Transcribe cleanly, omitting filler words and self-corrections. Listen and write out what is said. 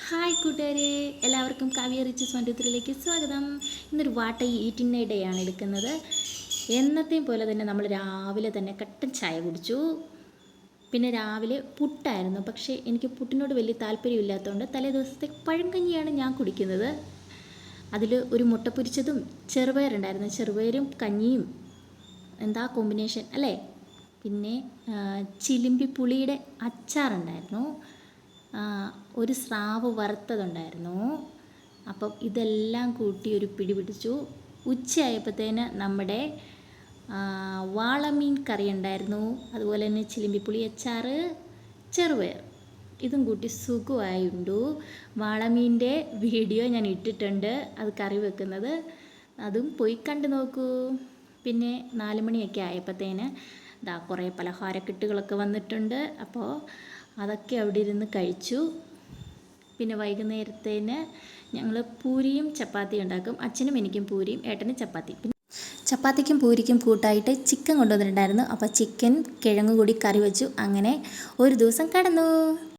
Hi കൂട്ടുകാരെ, എല്ലാവർക്കും Kavya riches 123ലേക്ക് സ്വാഗതം. ഇന്നൊരു വാട്ട ഈറ്റിംഗ് ഡേ ആണ് എടുക്കുന്നത്. എന്നത്തെയും പോലെ തന്നെ നമ്മൾ രാവിലെ തന്നെ കട്ടൻ ചായ കുടിച്ചു. പിന്നെ രാവിലെ പുട്ടായിരുന്നു, പക്ഷേ എനിക്ക് പുട്ടിനോട് വലിയ താല്പര്യമില്ലാത്തതുകൊണ്ട് തലേ ദിവസത്തെ പഴങ്കഞ്ഞിയാണ് ഞാൻ കുടിക്കുന്നത്. അതിൽ ഒരു മുട്ട പൊരിച്ചതും ചെറുപയറുണ്ടായിരുന്നു. ചെറുപയറും കഞ്ഞിയും എന്താ കോമ്പിനേഷൻ അല്ലേ. പിന്നെ ചിലിമ്പി പുളിയുടെ അച്ചാറുണ്ടായിരുന്നു, ഒരു സ്രാവ് വറുത്തതുണ്ടായിരുന്നു. അപ്പം ഇതെല്ലാം കൂട്ടി ഒരു പിടി പിടിച്ചു. ഉച്ചയായപ്പോഴത്തേന് നമ്മുടെ വാളമീൻ കറി ഉണ്ടായിരുന്നു, അതുപോലെ തന്നെ ചിലിമ്പിപ്പുളി അച്ചാർ, ചെറുപയർ, ഇതും കൂട്ടി സുഖമായുണ്ടു. വാളമീൻ്റെ വീഡിയോ ഞാൻ ഇട്ടിട്ടുണ്ട്, അത് കറി വെക്കുന്നത്, അതും പോയി കണ്ടു നോക്കൂ. പിന്നെ 4 മണിയൊക്കെ ആയപ്പോഴത്തേന് കുറേ പലഹാരക്കെട്ടുകളൊക്കെ വന്നിട്ടുണ്ട്. അപ്പോൾ അതൊക്കെ അവിടെ ഇരുന്ന് കഴിച്ചു. പിന്നെ വൈകുന്നേരത്തേന് ഞങ്ങൾ പൂരിയും ചപ്പാത്തിയും ഉണ്ടാക്കും. അച്ഛനും എനിക്കും പൂരിയും, ഏട്ടനും ചപ്പാത്തി. പിന്നെ ചപ്പാത്തിക്കും പൂരിക്കും കൂട്ടായിട്ട് ചിക്കൻ കൊണ്ടുവന്നിട്ടുണ്ടായിരുന്നു. അപ്പോൾ ചിക്കൻ കിഴങ്ങ് കൂടി കറി വെച്ചു. അങ്ങനെ ഒരു ദിവസം കടന്നു.